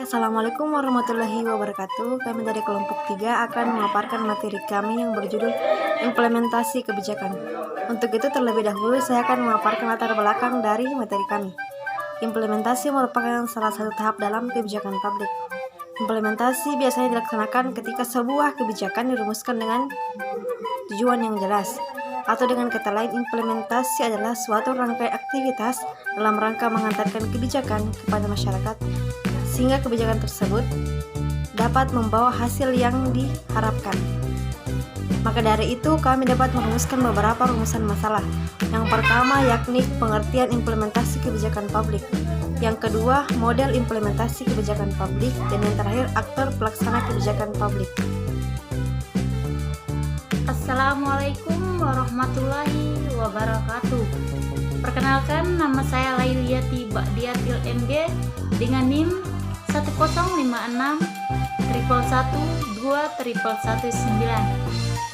Assalamualaikum warahmatullahi wabarakatuh. Kami dari kelompok 3 akan memaparkan materi kami yang berjudul implementasi kebijakan. Untuk itu terlebih dahulu saya akan memaparkan latar belakang dari materi kami. Implementasi merupakan salah satu tahap dalam kebijakan publik. Implementasi biasanya dilaksanakan ketika sebuah kebijakan dirumuskan dengan tujuan yang jelas. Atau dengan kata lain, implementasi adalah suatu rangkaian aktivitas dalam rangka mengantarkan kebijakan kepada masyarakat sehingga kebijakan tersebut dapat membawa hasil yang diharapkan. Maka dari itu kami dapat merumuskan beberapa rumusan masalah. Yang pertama yakni pengertian implementasi kebijakan publik. Yang kedua, model implementasi kebijakan publik, dan yang terakhir aktor pelaksana kebijakan publik. Assalamualaikum warahmatullahi wabarakatuh. Perkenalkan, nama saya Lailiati Ba'diatil MG dengan NIM 105611121119.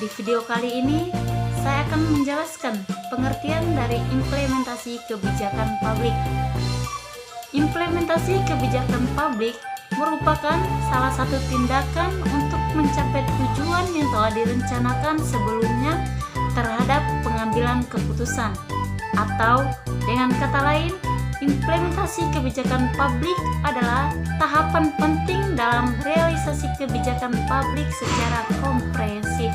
Di video kali ini saya akan menjelaskan pengertian dari implementasi kebijakan publik. Implementasi kebijakan publik merupakan salah satu tindakan untuk mencapai tujuan yang telah direncanakan sebelumnya terhadap pengambilan keputusan, atau dengan kata lain, implementasi kebijakan publik adalah tahapan penting dalam realisasi kebijakan publik secara komprehensif.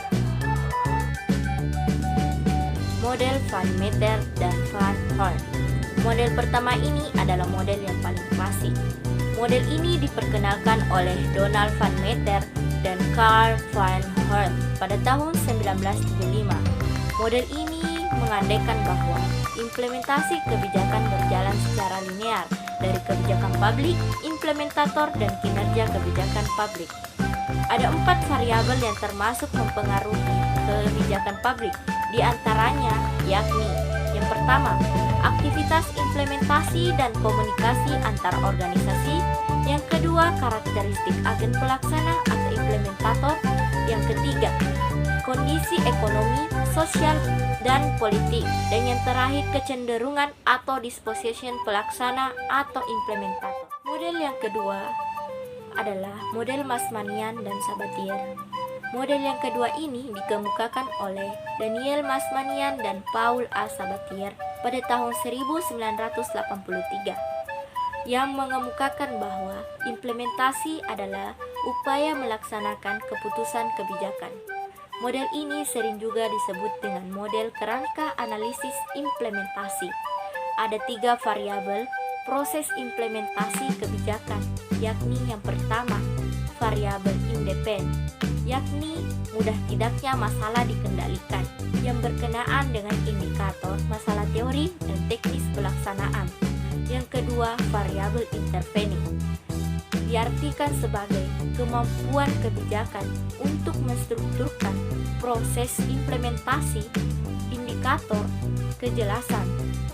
Model Van Meter dan Van Horn. Model pertama ini adalah model yang paling klasik. Model ini diperkenalkan oleh Donald Van Meter dan Karl van Horn pada tahun 1975. Model ini mengandaikan bahwa implementasi kebijakan berjalan secara linear dari kebijakan publik, implementator, dan kinerja kebijakan publik. Ada 4 variabel yang termasuk mempengaruhi kebijakan publik, di antaranya yakni yang pertama, aktivitas implementasi dan komunikasi antar organisasi. Yang kedua, karakteristik agen pelaksana atau implementator. Yang ketiga, kondisi ekonomi, sosial, dan politik. Dan yang terakhir, kecenderungan atau disposition pelaksana atau implementator. Model yang kedua adalah model Masmanian dan Sabatier. Model yang kedua ini dikemukakan oleh Daniel Masmanian dan Paul A. Sabatier pada tahun 1983, yang mengemukakan bahwa implementasi adalah upaya melaksanakan keputusan kebijakan. Model ini sering juga disebut dengan model kerangka analisis implementasi. Ada 3 variabel proses implementasi kebijakan, yakni yang pertama, variabel independen, yakni mudah tidaknya masalah dikendalikan, yang berkenaan dengan indikator masalah teori dan teknis pelaksanaan. Yang kedua, variabel intervening, diartikan sebagai kemampuan kebijakan untuk menstrukturkan proses implementasi, indikator, kejelasan,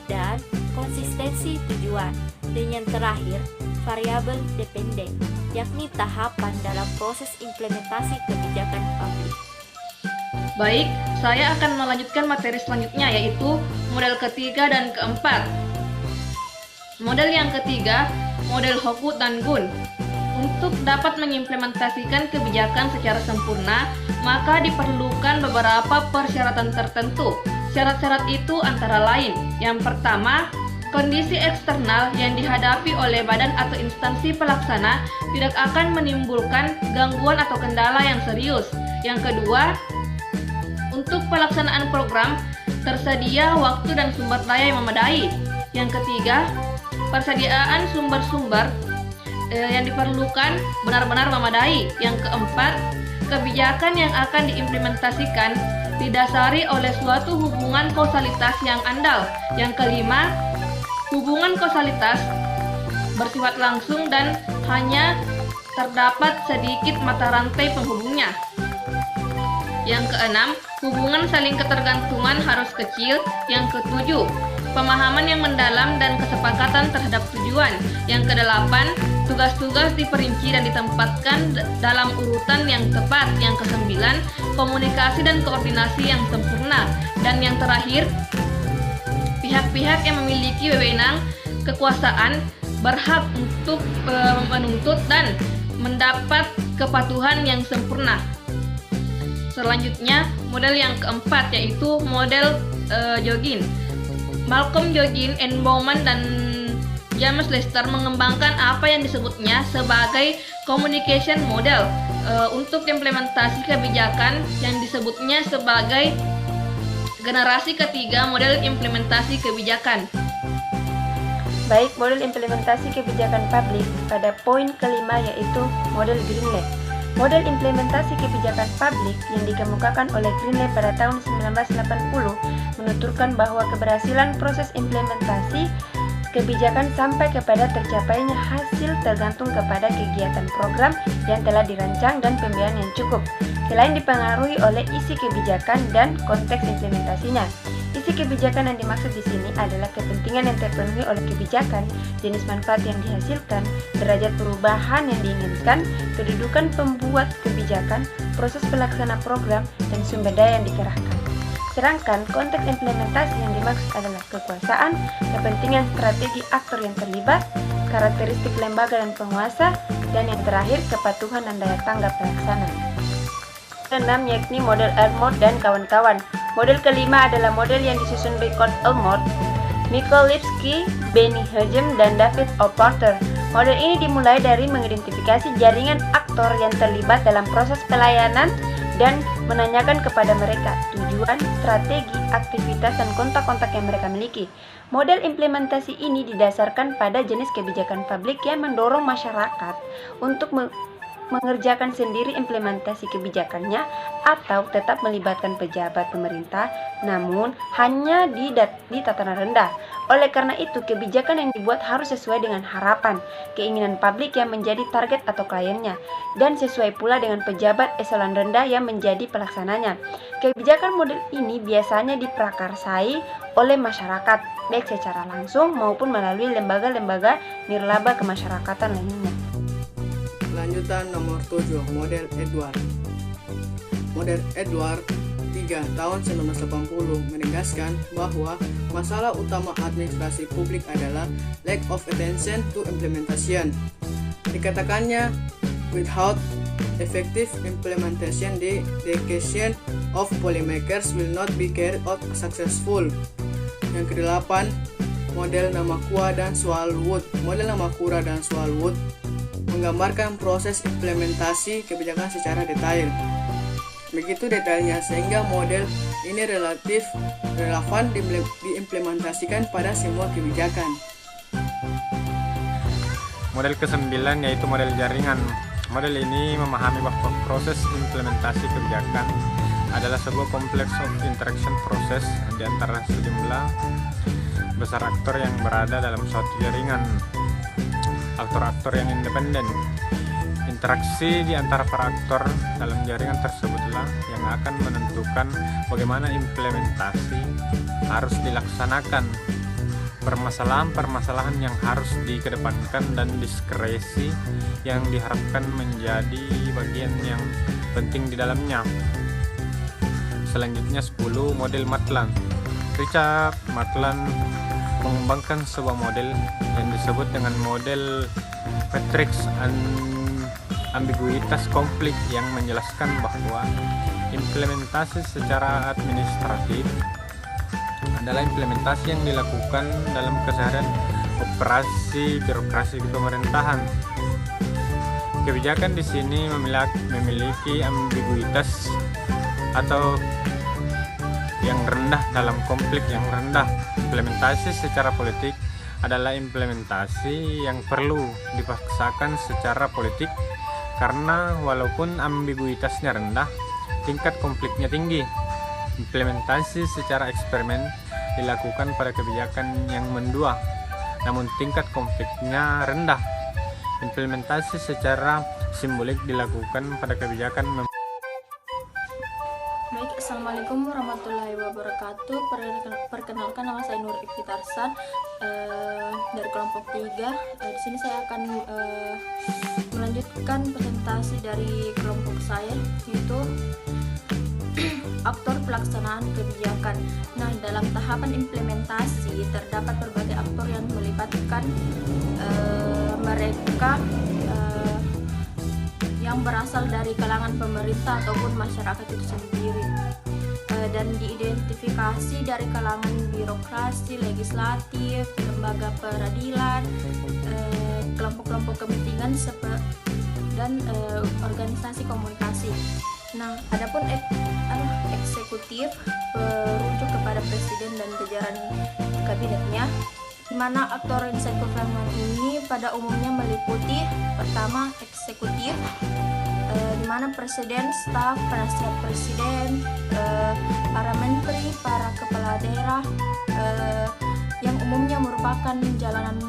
dan konsistensi tujuan. Dan yang terakhir, variabel dependen, yakni tahapan dalam proses implementasi kebijakan publik. Baik, saya akan melanjutkan materi selanjutnya, yaitu model ketiga dan keempat. Model yang ketiga, model Hopwood dan Gunn. Untuk dapat mengimplementasikan kebijakan secara sempurna, maka diperlukan beberapa persyaratan tertentu. Syarat-syarat itu antara lain, yang pertama, kondisi eksternal yang dihadapi oleh badan atau instansi pelaksana tidak akan menimbulkan gangguan atau kendala yang serius. Yang kedua, untuk pelaksanaan program, tersedia waktu dan sumber daya yang memadai. Yang ketiga, persediaan sumber-sumber yang diperlukan benar-benar memadai. Yang keempat, kebijakan yang akan diimplementasikan didasari oleh suatu hubungan kausalitas yang andal. Yang kelima, hubungan kausalitas bersifat langsung dan hanya terdapat sedikit mata rantai penghubungnya. Yang keenam, hubungan saling ketergantungan harus kecil. Yang ketujuh, pemahaman yang mendalam dan kesepakatan terhadap tujuan. Yang kedelapan, tugas-tugas diperinci dan ditempatkan dalam urutan yang tepat. Yang kesembilan, komunikasi dan koordinasi yang sempurna. Dan yang terakhir, pihak-pihak yang memiliki wewenang kekuasaan berhak untuk menuntut dan mendapat kepatuhan yang sempurna. Selanjutnya, model yang keempat yaitu model Jougin. Malcolm Jougin, Anne Bowman, dan James Lester mengembangkan apa yang disebutnya sebagai communication model untuk implementasi kebijakan yang disebutnya sebagai generasi ketiga model implementasi kebijakan. Baik, model implementasi kebijakan publik pada poin kelima yaitu model Greenlee. Model implementasi kebijakan publik yang dikemukakan oleh Greenlee pada tahun 1980 menuturkan bahwa keberhasilan proses implementasi kebijakan sampai kepada tercapainya hasil tergantung kepada kegiatan program yang telah dirancang dan pembiayaan yang cukup. Selain dipengaruhi oleh isi kebijakan dan konteks implementasinya. Isi kebijakan yang dimaksud di sini adalah kepentingan yang terpenuhi oleh kebijakan, jenis manfaat yang dihasilkan, derajat perubahan yang diinginkan, kedudukan pembuat kebijakan, proses pelaksana program, dan sumber daya yang dikerahkan. Sedangkan konteks implementasi yang dimaksud adalah kekuasaan, kepentingan strategi aktor yang terlibat, karakteristik lembaga dan penguasa, dan yang terakhir kepatuhan dan daya tanggap pelaksana. Keenam yakni model Elmore dan kawan-kawan. Model kelima adalah model yang disusun Richard Elmore, Michael Lipsky, Benny Huggins, dan David O. Porter. Model ini dimulai dari mengidentifikasi jaringan aktor yang terlibat dalam proses pelayanan dan menanyakan kepada mereka tujuan, strategi, aktivitas, dan kontak-kontak yang mereka miliki. Model implementasi ini didasarkan pada jenis kebijakan publik yang mendorong masyarakat untuk mengerjakan sendiri implementasi kebijakannya atau tetap melibatkan pejabat pemerintah, namun hanya di tataran rendah. Oleh karena itu, kebijakan yang dibuat harus sesuai dengan harapan, keinginan publik yang menjadi target atau kliennya, dan sesuai pula dengan pejabat eselon rendah yang menjadi pelaksananya. Kebijakan model ini biasanya diprakarsai oleh masyarakat, baik secara langsung maupun melalui lembaga-lembaga nirlaba kemasyarakatan lainnya. Lanjutan nomor 7, model Edward. Model Edward 3 tahun 1980 menegaskan bahwa masalah utama administrasi publik adalah lack of attention to implementation. Dikatakannya, without effective implementation, the decision of policymakers will not be carried out successful. Yang ke-8, model Namakura dan Swalwood. Model Namakura dan Swalwood menggambarkan proses implementasi kebijakan secara detail. Begitu detailnya sehingga model ini relatif relevan diimplementasikan pada semua kebijakan. Model ke-9 yaitu model jaringan. Model ini memahami bahwa proses implementasi kebijakan adalah sebuah kompleks of interaction proses di antara sejumlah besar aktor yang berada dalam suatu jaringan. Aktor-aktor yang independen. Interaksi di antara para aktor dalam jaringan tersebutlah yang akan menentukan bagaimana implementasi harus dilaksanakan. Permasalahan-permasalahan yang harus dikedepankan dan diskresi yang diharapkan menjadi bagian yang penting di dalamnya. Selanjutnya 10, model Maitland. Richard Maitland mengembangkan sebuah model yang disebut dengan model matriks ambiguitas konflik yang menjelaskan bahwa implementasi secara administratif adalah implementasi yang dilakukan dalam keseharian operasi birokrasi pemerintahan. Kebijakan di sini memiliki ambiguitas atau yang rendah dalam konflik yang rendah. Implementasi secara politik adalah implementasi yang perlu dipaksakan secara politik karena walaupun ambiguitasnya rendah, tingkat konfliknya tinggi. Implementasi secara eksperimen dilakukan pada kebijakan yang mendua, namun tingkat konfliknya rendah. Implementasi secara simbolik dilakukan pada kebijakan Baik, Assalamualaikum warahmatullahi wabarakatuh. Perkenalkan, nama saya Nur Ifitarsan dari kelompok 3. Di sini saya akan melanjutkan presentasi dari kelompok saya, yaitu aktor pelaksanaan kebijakan. Nah, dalam tahapan implementasi terdapat berbagai aktor yang melibatkan mereka yang berasal dari kalangan pemerintah ataupun masyarakat itu sendiri, dan diidentifikasi dari kalangan birokrasi, legislatif, lembaga peradilan, kelompok-kelompok kepentingan dan organisasi komunikasi. Nah, adapun eksekutif merujuk kepada presiden dan jajaran kabinetnya, di mana aktor inside government ini pada umumnya meliputi pertama eksekutif, di mana presiden, staf, penasihat presiden, para menteri, para kepala daerah, yang umumnya merupakan jalanan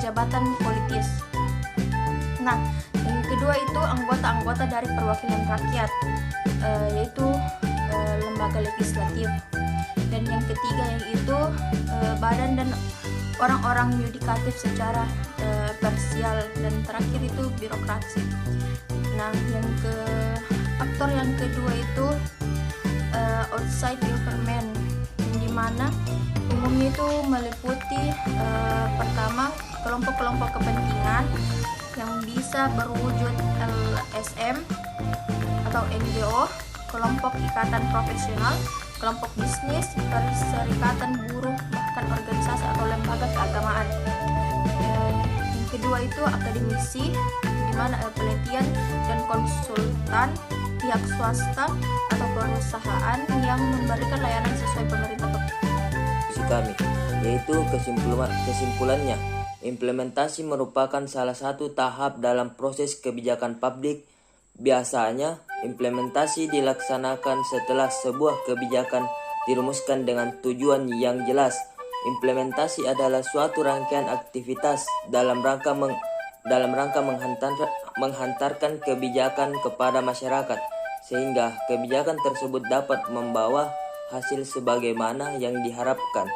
jabatan politis. Nah, yang kedua itu anggota-anggota dari perwakilan rakyat, yaitu lembaga legislatif. Dan yang ketiga yaitu badan dan orang-orang yudikatif secara parsial, dan terakhir itu birokrasi. Nah, aktor yang kedua itu outside government, di mana umumnya itu meliputi pertama kelompok-kelompok kepentingan yang bisa berwujud LSM atau NGO, kelompok ikatan profesional, kelompok bisnis, perserikatan buruh, bahkan organisasi atau lembaga keagamaan. Yang kedua itu akademisi, di mana penelitian dan konsultan, pihak swasta atau perusahaan yang memberikan layanan sesuai pemerintah. Kami, yaitu kesimpulannya, implementasi merupakan salah satu tahap dalam proses kebijakan publik. Biasanya, implementasi dilaksanakan setelah sebuah kebijakan dirumuskan dengan tujuan yang jelas. Implementasi adalah suatu rangkaian aktivitas dalam rangka menghantarkan kebijakan kepada masyarakat, sehingga kebijakan tersebut dapat membawa hasil sebagaimana yang diharapkan.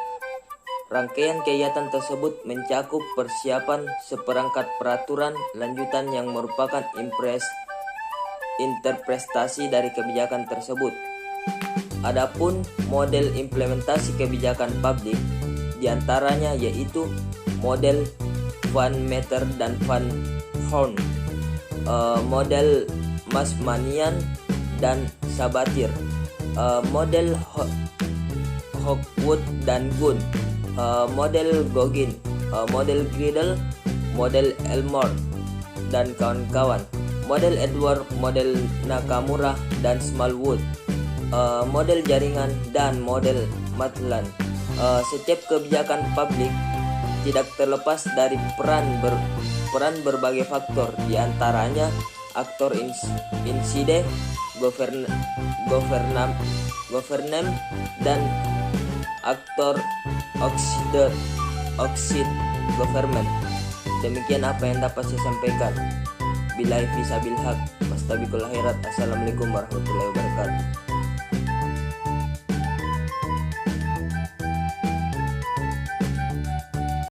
Rangkaian kegiatan tersebut mencakup persiapan seperangkat peraturan lanjutan yang merupakan interpretasi dari kebijakan tersebut. Adapun model implementasi kebijakan publik diantaranya yaitu model Van Meter dan Van Horn, model Masmanian dan Sabatir, model Hawkwood dan Gunn, model Gogin, model Griddle, model Elmore dan kawan-kawan, model Edward, model Nakamura dan Smallwood, model jaringan dan model Maitland. Setiap kebijakan publik tidak terlepas dari peran berbagai faktor, diantaranya aktor inside, governance dan aktor outside government. Demikian apa yang dapat saya sampaikan. Billahi fisabil haq, wastabiqul khairat. Assalamualaikum warahmatullahi wabarakatuh.